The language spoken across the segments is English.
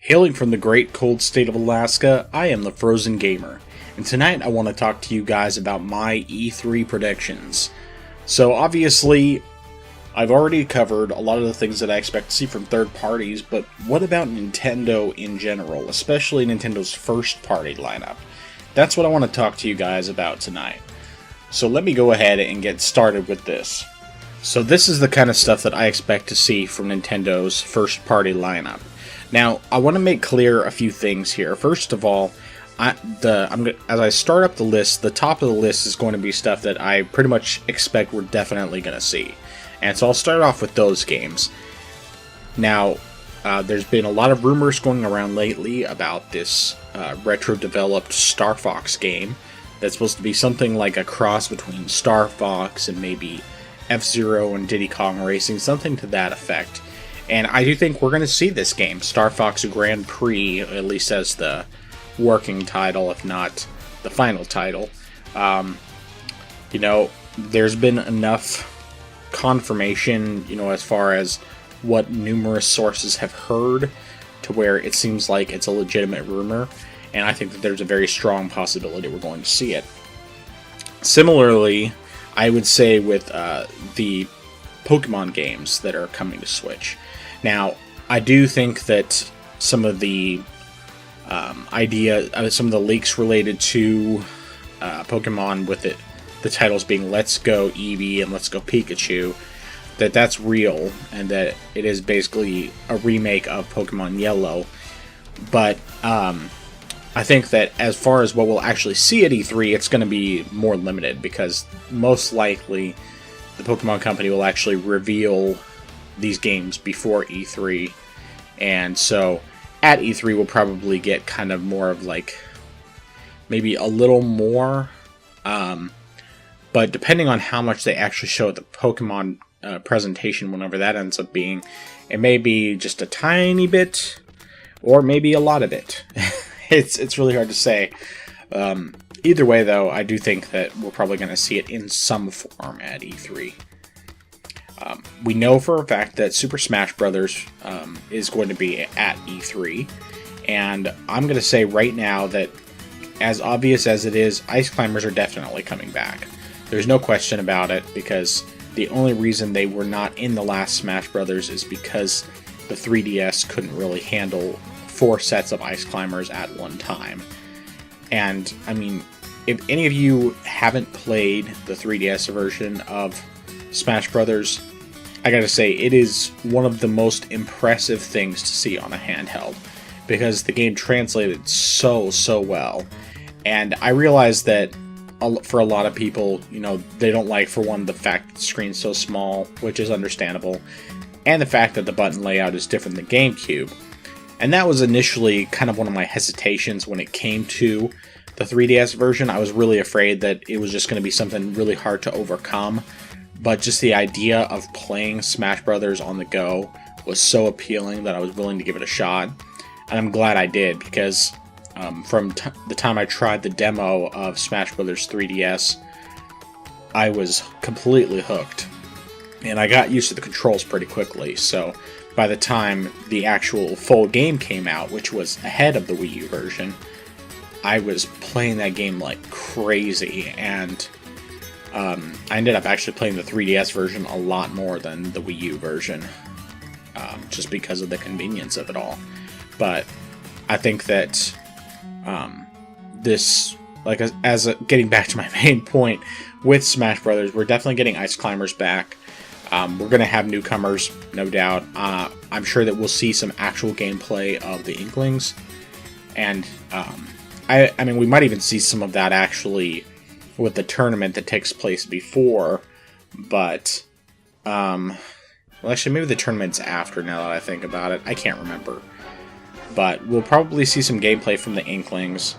Hailing from the great cold state of Alaska, I am the Frozen Gamer, and tonight I want to talk to you guys about my E3 predictions. So obviously, I've already covered a lot of the things that I expect to see from third parties, but what about Nintendo in general, especially Nintendo's first party lineup? That's what I want to talk to you guys about tonight. So let me go ahead and get started with this. So this is the kind of stuff that I expect to see from Nintendo's first party lineup. Now, I want to make clear a few things here. First of all, as I start up the list, the top of the list is going to be stuff that I pretty much expect we're definitely going to see. And so I'll start off with those games. Now, there's been a lot of rumors going around lately about this retro-developed Star Fox game that's supposed to be something like a cross between Star Fox and maybe F-Zero and Diddy Kong Racing, something to that effect. And I do think we're going to see this game, Star Fox Grand Prix, at least as the working title, if not the final title. There's been enough confirmation, as far as what numerous sources have heard, to where it seems like it's a legitimate rumor, and I think that there's a very strong possibility we're going to see it. Similarly, I would say with the Pokemon games that are coming to Switch. Now, I do think that some of the some of the leaks related to Pokemon, with the titles being Let's Go Eevee and Let's Go Pikachu, that's real, and that it is basically a remake of Pokemon Yellow. But I think that as far as what we'll actually see at E3, it's going to be more limited, because most likely the Pokemon Company will actually reveal these games before E3, and so at E3 we'll probably get kind of more of like maybe a little more, but depending on how much they actually show at the Pokemon presentation, whenever that ends up being, it may be just a tiny bit, or maybe a lot of it. It's really hard to say. Either way, though, I do think that we're probably going to see it in some form at E3. We know for a fact that Super Smash Bros. Is going to be at E3, and I'm going to say right now that, as obvious as it is, Ice Climbers are definitely coming back. There's no question about it, because the only reason they were not in the last Smash Bros. Is because the 3DS couldn't really handle 4 sets of Ice Climbers at one time. And, I mean, if any of you haven't played the 3DS version of Smash Brothers, I gotta say, it is one of the most impressive things to see on a handheld, because the game translated so well. And I realize that for a lot of people, they don't like, for one, the fact that the screen's so small, which is understandable, and the fact that the button layout is different than GameCube. And that was initially kind of one of my hesitations when it came to the 3DS version. I was really afraid that it was just going to be something really hard to overcome. But just the idea of playing Smash Brothers on the go was so appealing that I was willing to give it a shot. And I'm glad I did, because from the time I tried the demo of Smash Brothers 3DS, I was completely hooked. And I got used to the controls pretty quickly, so by the time the actual full game came out, which was ahead of the Wii U version, I was playing that game like crazy, and I ended up actually playing the 3DS version a lot more than the Wii U version, just because of the convenience of it all. But I think that getting back to my main point with Smash Brothers, we're definitely getting Ice Climbers back. We're going to have newcomers, no doubt. I'm sure that we'll see some actual gameplay of the Inklings. And, I mean, we might even see some of that actually with the tournament that takes place before. But, actually, maybe the tournament's after, now that I think about it. I can't remember. But we'll probably see some gameplay from the Inklings.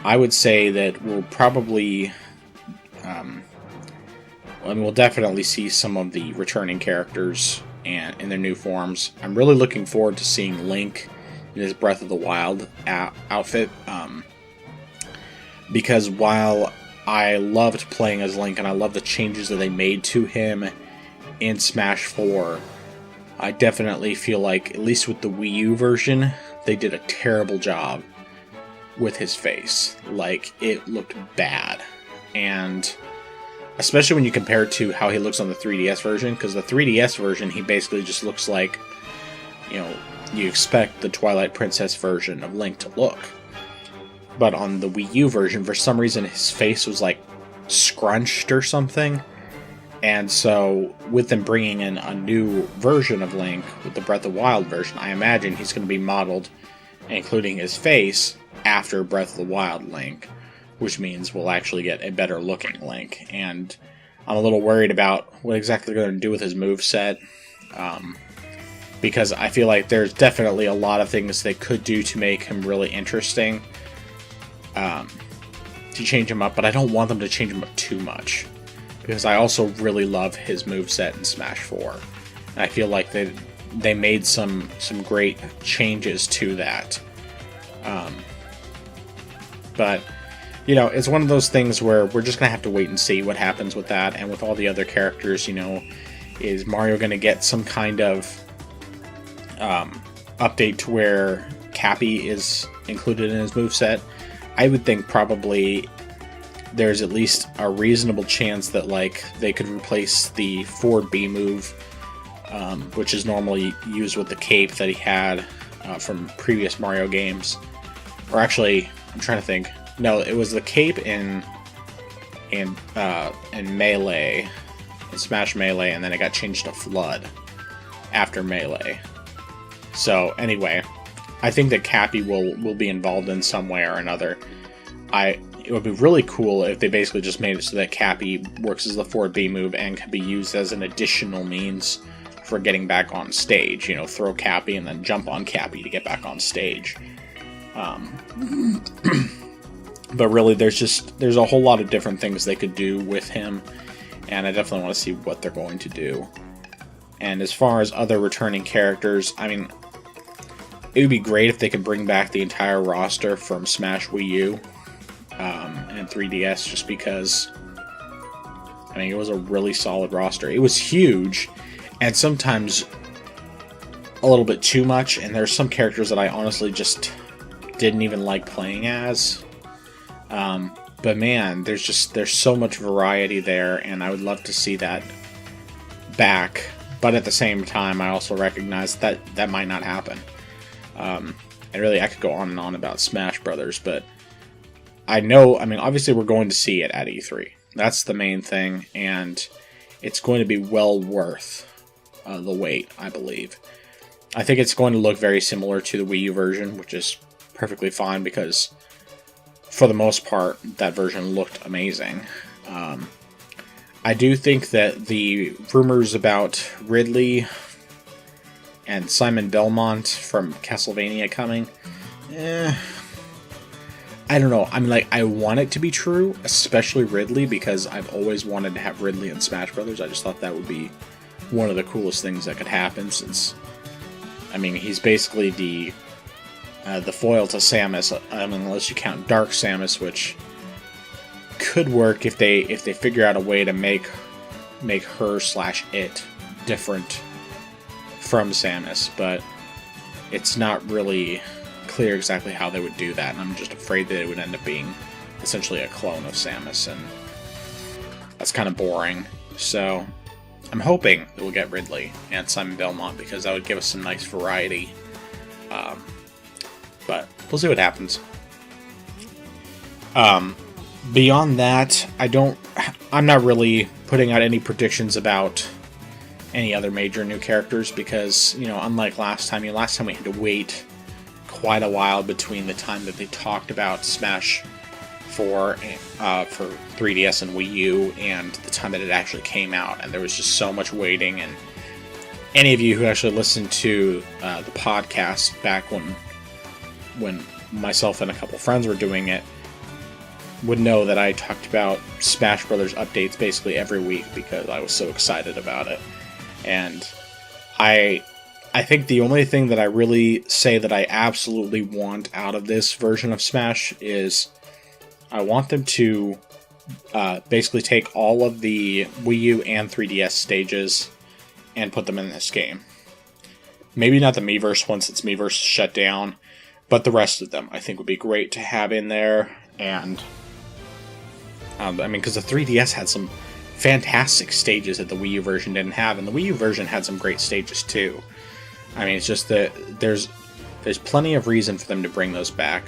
I would say that we'll probably... we'll definitely see some of the returning characters and in their new forms. I'm really looking forward to seeing Link in his Breath of the Wild outfit, because while I loved playing as Link and I love the changes that they made to him in Smash 4, I definitely feel like, at least with the Wii U version, they did a terrible job with his face. Like, it looked bad. And especially when you compare it to how he looks on the 3DS version, because the 3DS version, he basically just looks like, you know, you expect the Twilight Princess version of Link to look. But on the Wii U version, for some reason, his face was like scrunched or something. And so, with them bringing in a new version of Link, with the Breath of the Wild version, I imagine he's going to be modeled, including his face, after Breath of the Wild Link, which means we'll actually get a better looking Link. And I'm a little worried about what exactly they're going to do with his moveset, because I feel like there's definitely a lot of things they could do to make him really interesting, to change him up, but I don't want them to change him up too much, because I also really love his moveset in Smash 4. And I feel like they made some great changes to that. But, you know, it's one of those things where we're just going to have to wait and see what happens with that. And with all the other characters, you know, is Mario going to get some kind of update to where Cappy is included in his moveset? I would think probably there's at least a reasonable chance that, like, they could replace the forward B move, which is normally used with the cape that he had from previous Mario games. Or actually, I'm trying to think. No, it was the cape in Melee, in Smash Melee, and then it got changed to Flood after Melee. So anyway, I think that Cappy will be involved in some way or another. It would be really cool if they basically just made it so that Cappy works as the forward B move and can be used as an additional means for getting back on stage. You know, throw Cappy and then jump on Cappy to get back on stage. But really, there's a whole lot of different things they could do with him, and I definitely want to see what they're going to do. And as far as other returning characters, I mean, it would be great if they could bring back the entire roster from Smash Wii U and 3DS, just because, I mean, it was a really solid roster. It was huge, and sometimes a little bit too much, and there's some characters that I honestly just didn't even like playing as. But man, there's so much variety there, and I would love to see that back. But at the same time, I also recognize that that might not happen. And really, I could go on and on about Smash Brothers, but I know, I mean, obviously we're going to see it at E3. That's the main thing, and it's going to be well worth the wait, I believe. I think it's going to look very similar to the Wii U version, which is perfectly fine, because for the most part, that version looked amazing. I do think that the rumors about Ridley and Simon Belmont from Castlevania coming, I don't know. I mean, like, I want it to be true, especially Ridley, because I've always wanted to have Ridley in Smash Brothers. I just thought that would be one of the coolest things that could happen, since, I mean, he's basically the foil to Samus. I mean, unless you count Dark Samus, which could work if they figure out a way to make her/it different from Samus, but it's not really clear exactly how they would do that, and I'm just afraid that it would end up being essentially a clone of Samus, and that's kind of boring. So I'm hoping that we'll get Ridley and Simon Belmont, because that would give us some nice variety. But we'll see what happens. Beyond that, I'm not really putting out any predictions about any other major new characters, because, you know, unlike last time we had to wait quite a while between the time that they talked about Smash 4 for 3DS and Wii U and the time that it actually came out, and there was just so much waiting. And any of you who actually listened to the podcast back when myself and a couple friends were doing it would know that I talked about Smash Brothers updates basically every week, because I was so excited about it. And I think the only thing that I really say that I absolutely want out of this version of Smash is I want them to basically take all of the Wii U and 3DS stages and put them in this game. Maybe not the Miiverse once its Miiverse shut down, But the rest of them, I think, would be great to have in there. And, I mean, because the 3DS had some fantastic stages that the Wii U version didn't have. And the Wii U version had some great stages, too. I mean, it's just that there's plenty of reason for them to bring those back.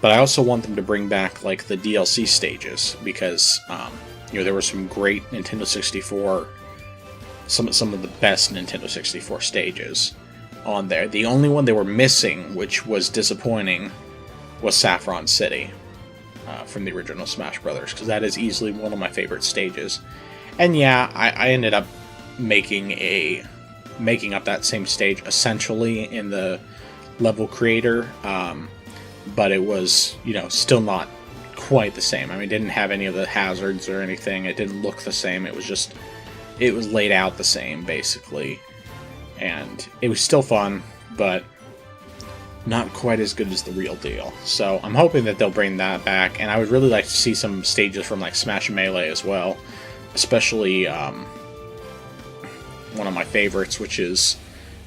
But I also want them to bring back, like, the DLC stages. Because, there were some great Nintendo 64... Some of the best Nintendo 64 stages on there. The only one they were missing, which was disappointing, was Saffron City from the original Smash Brothers, because that is easily one of my favorite stages. And yeah, I ended up making up that same stage essentially in the level creator, but it was still not quite the same. I mean, it didn't have any of the hazards or anything. It didn't look the same. It was laid out the same, basically. And it was still fun, but not quite as good as the real deal. So I'm hoping that they'll bring that back, and I would really like to see some stages from like Smash Melee as well. Especially one of my favorites, which is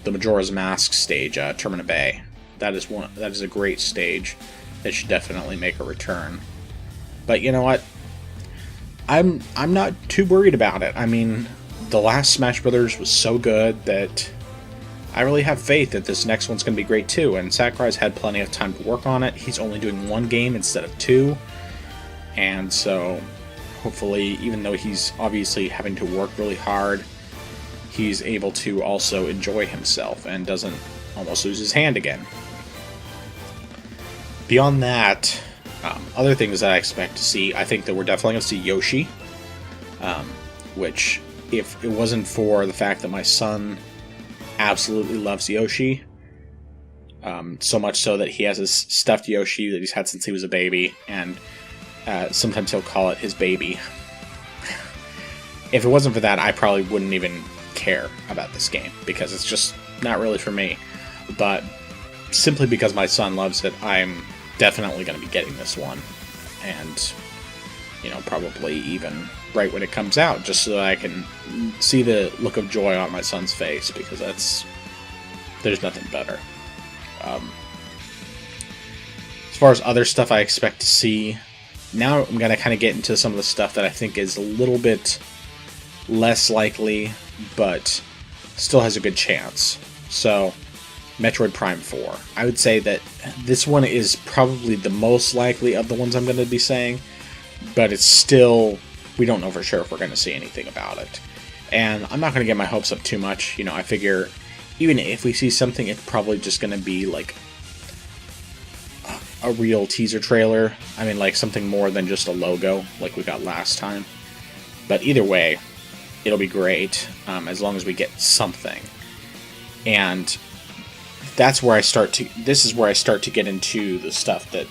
the Majora's Mask stage, Termina Bay. That is a great stage that should definitely make a return. But you know what? I'm not too worried about it. I mean, the last Smash Brothers was so good that I really have faith that this next one's going to be great too, and Sakurai's had plenty of time to work on it. He's only doing one game instead of two, and so hopefully, even though he's obviously having to work really hard, he's able to also enjoy himself and doesn't almost lose his hand again. Beyond that, other things that I expect to see, I think that we're definitely going to see Yoshi, which, if it wasn't for the fact that my son absolutely loves Yoshi, so much so that he has this stuffed Yoshi that he's had since he was a baby, and sometimes he'll call it his baby. If it wasn't for that, I probably wouldn't even care about this game, because it's just not really for me. But simply because my son loves it, I'm definitely going to be getting this one, and probably even right when it comes out, just so that I can see the look of joy on my son's face, because there's nothing better. As far as other stuff I expect to see, now I'm going to kind of get into some of the stuff that I think is a little bit less likely, but still has a good chance. So, Metroid Prime 4. I would say that this one is probably the most likely of the ones I'm going to be saying, but it's still, we don't know for sure if we're going to see anything about it. And I'm not going to get my hopes up too much. I figure even if we see something, it's probably just going to be like a real teaser trailer. I mean, like something more than just a logo like we got last time. But either way, it'll be great as long as we get something. And this is where I start to get into the stuff that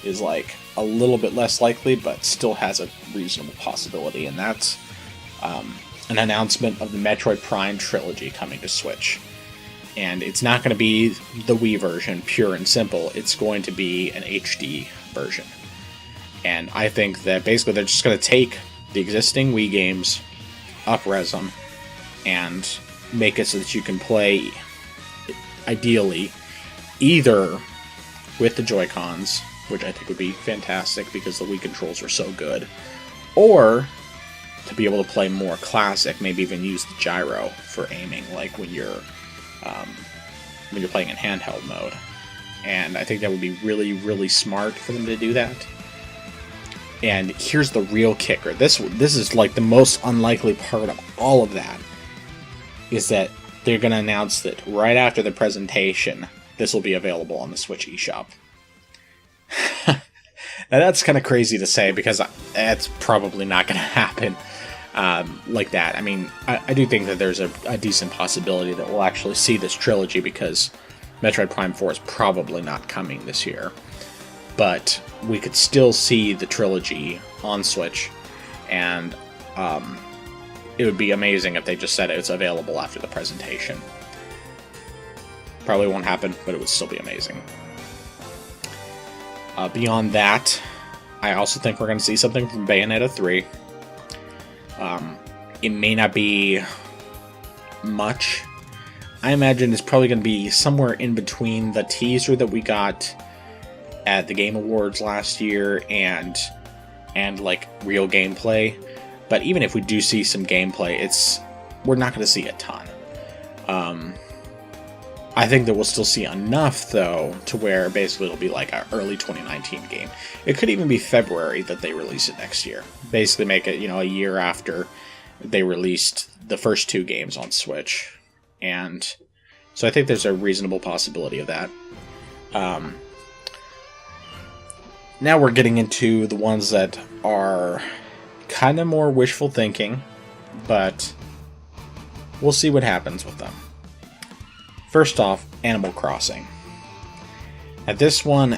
is like a little bit less likely, but still has a reasonable possibility, and that's an announcement of the Metroid Prime trilogy coming to Switch. And it's not going to be the Wii version, pure and simple. It's going to be an HD version. And I think that basically they're just going to take the existing Wii games, up-res them, and make it so that you can play, ideally, either with the Joy-Cons, which I think would be fantastic because the Wii controls are so good, or to be able to play more classic, maybe even use the gyro for aiming, like when you're playing in handheld mode. And I think that would be really, really smart for them to do that. And here's the real kicker. This is like the most unlikely part of all of that, is that they're going to announce that right after the presentation, this will be available on the Switch eShop. Now that's kind of crazy to say, because that's probably not going to happen like that. I mean, I do think that there's a decent possibility that we'll actually see this trilogy, because Metroid Prime 4 is probably not coming this year. But we could still see the trilogy on Switch, and it would be amazing if they just said it's available after the presentation. Probably won't happen, but it would still be amazing. Beyond that, I also think we're going to see something from Bayonetta 3. It may not be much. I imagine it's probably going to be somewhere in between the teaser that we got at the Game Awards last year and like real gameplay. But even if we do see some gameplay, we're not going to see a ton. I think that we'll still see enough, though, to where basically it'll be like an early 2019 game. It could even be February that they release it next year. Basically make it, a year after they released the first 2 games on Switch. And so I think there's a reasonable possibility of that. Now we're getting into the ones that are kind of more wishful thinking, but we'll see what happens with them. First off, Animal Crossing. At this one,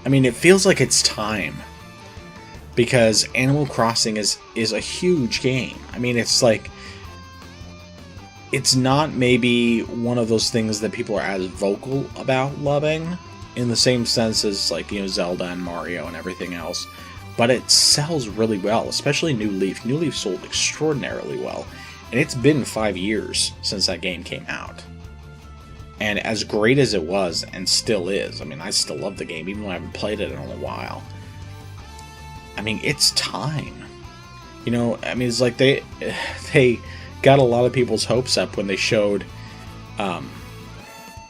it feels like it's time. Because Animal Crossing is a huge game. It's not maybe one of those things that people are as vocal about loving, in the same sense as Zelda and Mario and everything else. But it sells really well, especially New Leaf. New Leaf sold extraordinarily well. And it's been 5 years since that game came out. And as great as it was, and still is, I still love the game, even though I haven't played it in a while. It's time. It's like they got a lot of people's hopes up when they showed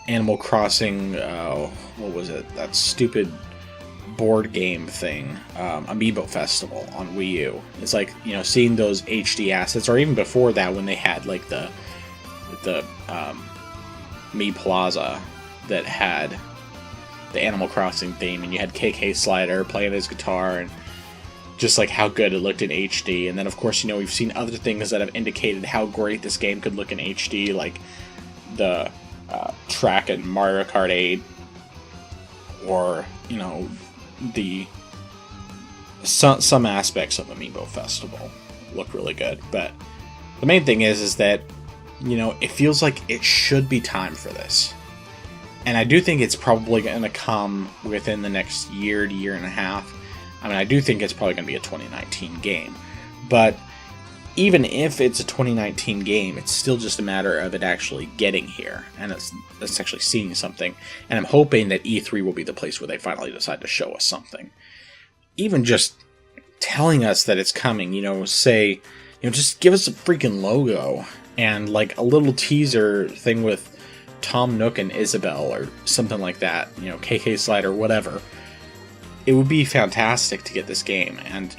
Animal Crossing, what was it? That stupid board game thing, Amiibo Festival on Wii U. It's like, seeing those HD assets, or even before that when they had like the Mii Plaza that had the Animal Crossing theme, and you had KK Slider playing his guitar, and just like how good it looked in HD. And then of course, we've seen other things that have indicated how great this game could look in HD, like the track in Mario Kart 8, or the some aspects of Amiibo Festival look really good. But the main thing is that it feels like it should be time for this. And I do think it's probably going to come within the next year to year and a half. I do think it's probably going to be a 2019 game. But even if it's a 2019 game, it's still just a matter of it actually getting here. And it's actually seeing something. And I'm hoping that E3 will be the place where they finally decide to show us something. Even just telling us that it's coming, just give us a freaking logo. And like a little teaser thing with Tom Nook and Isabelle or something like that, KK Slider, whatever. It would be fantastic to get this game. And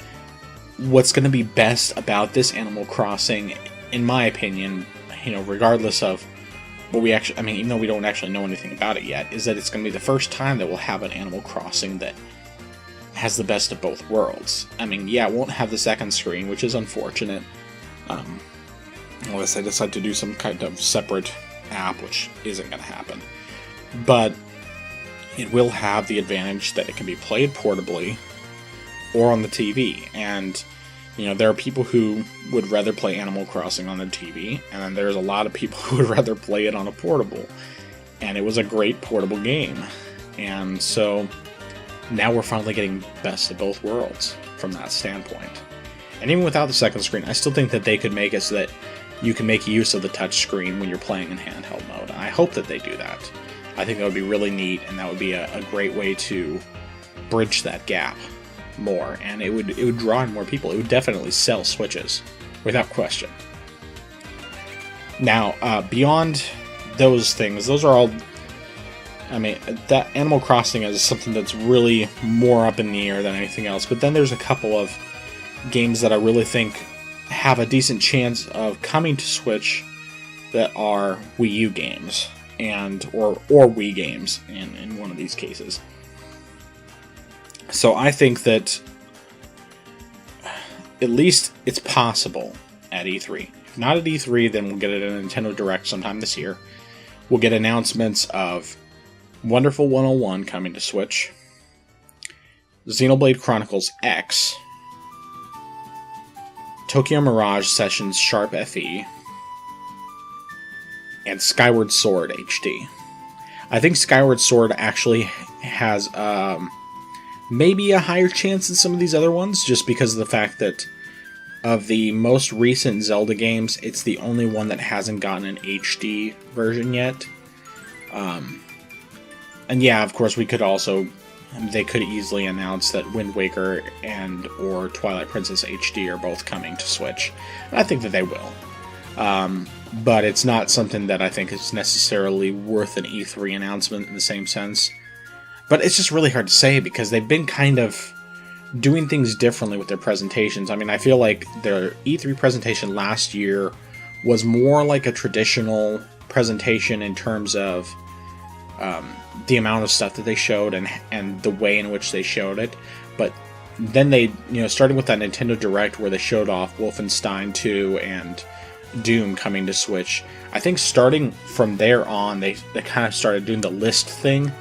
what's going to be best about this Animal Crossing, in my opinion, regardless of what we actually, even though we don't actually know anything about it yet, is that it's going to be the first time that we'll have an Animal Crossing that has the best of both worlds. It won't have the second screen, which is unfortunate. Unless they decide to do some kind of separate app, which isn't going to happen. But it will have the advantage that it can be played portably or on the TV. And, there are people who would rather play Animal Crossing on their TV, and then there's a lot of people who would rather play it on a portable. And it was a great portable game. And so now we're finally getting best of both worlds from that standpoint. And even without the second screen, I still think that they could make it so that you can make use of the touchscreen when you're playing in handheld mode. And I hope that they do that. I think that would be really neat, and that would be a great way to bridge that gap more. And it would draw in more people. It would definitely sell Switches, without question. Now, beyond those things, those are all... that Animal Crossing is something that's really more up in the air than anything else. But then there's a couple of games that I really think have a decent chance of coming to Switch that are Wii U games, or Wii games in one of these cases. So I think that at least it's possible at E3. If not at E3, then we'll get it at a Nintendo Direct sometime this year. We'll get announcements of Wonderful 101 coming to Switch, Xenoblade Chronicles X, Tokyo Mirage Sessions Sharp FE, and Skyward Sword HD. I think Skyward Sword actually has maybe a higher chance than some of these other ones, just because of the fact that of the most recent Zelda games, it's the only one that hasn't gotten an HD version yet. And yeah, of course, we could also they could easily announce that Wind Waker and or Twilight Princess HD are both coming to Switch. And I think that they will. But it's not something that I think is necessarily worth an E3 announcement in the same sense. But it's just really hard to say because they've been kind of doing things differently with their presentations. I mean, I feel like their E3 presentation last year was more like a traditional presentation in terms of the amount of stuff that they showed and the way in which they showed it. But then they, starting with that Nintendo Direct where they showed off Wolfenstein 2 and Doom coming to Switch, I think starting from there on, they kind of started doing the list thing.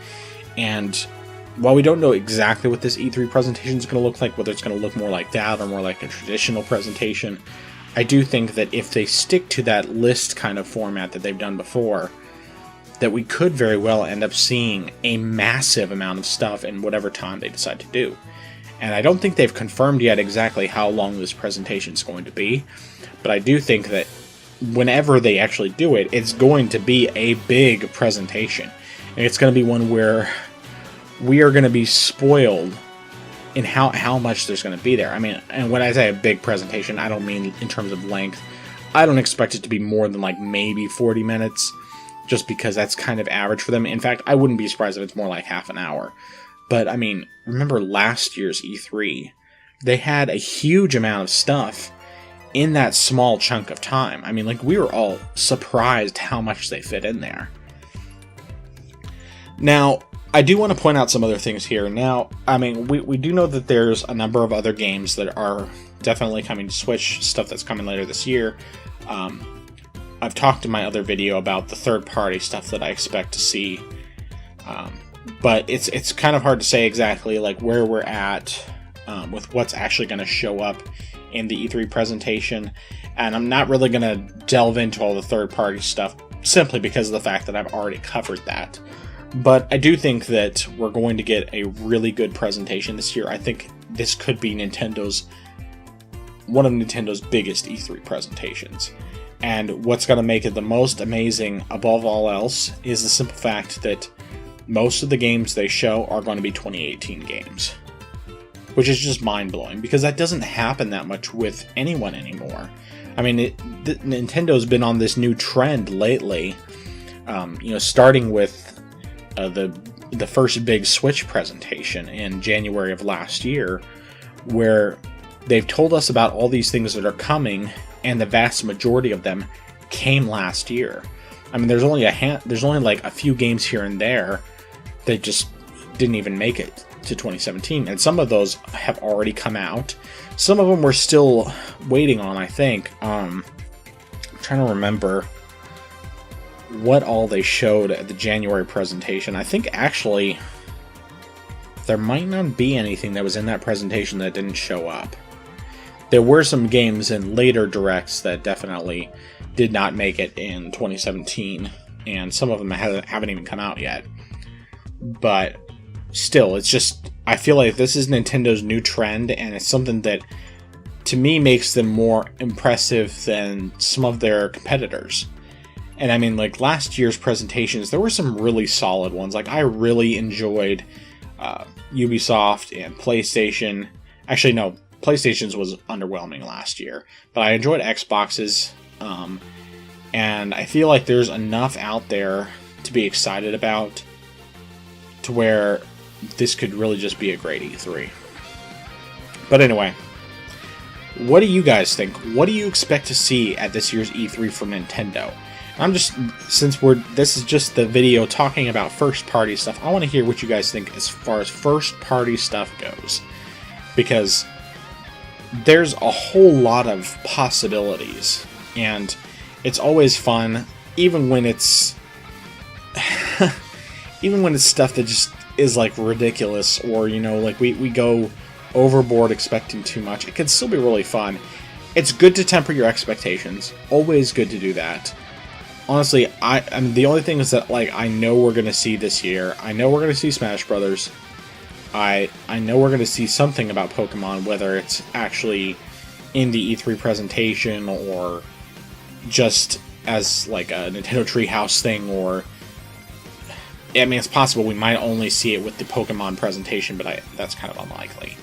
And while we don't know exactly what this E3 presentation is going to look like, whether it's going to look more like that or more like a traditional presentation, I do think that if they stick to that list kind of format that they've done before, that we could very well end up seeing a massive amount of stuff in whatever time they decide to do. And I don't think they've confirmed yet exactly how long this presentation is going to be, but I do think that whenever they actually do it, it's going to be a big presentation. And it's going to be one where we are going to be spoiled in how much there's going to be there. I mean, and when I say a big presentation, I don't mean in terms of length. I don't expect it to be more than like maybe 40 minutes, just because that's kind of average for them. In fact, I wouldn't be surprised if it's more like half an hour. But, I mean, remember last year's E3? They had a huge amount of stuff in that small chunk of time. I mean, like, we were all surprised how much they fit in there. Now, I do want to point out some other things here. Now, I mean, we do know that there's a number of other games that are definitely coming to Switch, stuff that's coming later this year. I've talked in my other video about the third-party stuff that I expect to see, but it's kind of hard to say exactly like where we're at with what's actually going to show up in the E3 presentation, and I'm not really going to delve into all the third-party stuff simply because of the fact that I've already covered that. But I do think that we're going to get a really good presentation this year. I think this could be one of Nintendo's biggest E3 presentations. And what's going to make it the most amazing above all else is the simple fact that most of the games they show are going to be 2018 games. Which is just mind-blowing, because that doesn't happen that much with anyone anymore. I mean, Nintendo's been on this new trend lately, starting with the first big Switch presentation in January of last year, where they've told us about all these things that are coming, and the vast majority of them came last year. I mean, there's only like a few games here and there that just didn't even make it to 2017, and some of those have already come out. Some of them we're still waiting on, I think. I'm trying to remember what all they showed at the January presentation. I think actually there might not be anything that was in that presentation that didn't show up. There were some games in later directs that definitely did not make it in 2017, and some of them haven't even come out yet. But still, it's just, I feel like this is Nintendo's new trend, and it's something that, to me, makes them more impressive than some of their competitors. And I mean, like, last year's presentations, there were some really solid ones. Like, I really enjoyed Ubisoft and PlayStation. Actually, no, PlayStation's was underwhelming last year, but I enjoyed Xbox's, and I feel like there's enough out there to be excited about to where this could really just be a great E3. But anyway, what do you guys think? What do you expect to see at this year's E3 from Nintendo? This is just the video talking about first-party stuff, I want to hear what you guys think as far as first-party stuff goes. Because there's a whole lot of possibilities, and it's always fun, even when it's stuff that just is like ridiculous, or like we go overboard expecting too much. It can still be really fun. It's good to temper your expectations. Always good to do that. Honestly, I mean, the only thing is that, like, I know we're gonna see this year. I know we're gonna see Smash Brothers. I know we're going to see something about Pokemon, whether it's actually in the E3 presentation or just as like a Nintendo Treehouse thing, or I mean, it's possible we might only see it with the Pokemon presentation, but that's kind of unlikely.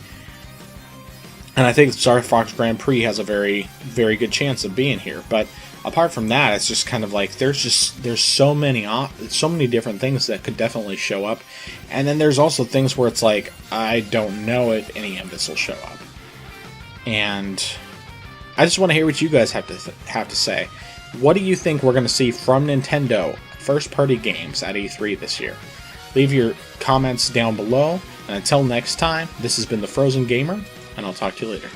And I think Star Fox Grand Prix has a very, very good chance of being here. But apart from that, it's just kind of like there's so many different things that could definitely show up. And then there's also things where it's like, I don't know if any of this will show up. And I just want to hear what you guys have to say. What do you think we're going to see from Nintendo first-party games at E3 this year? Leave your comments down below. And until next time, this has been The Frozen Gamer, and I'll talk to you later.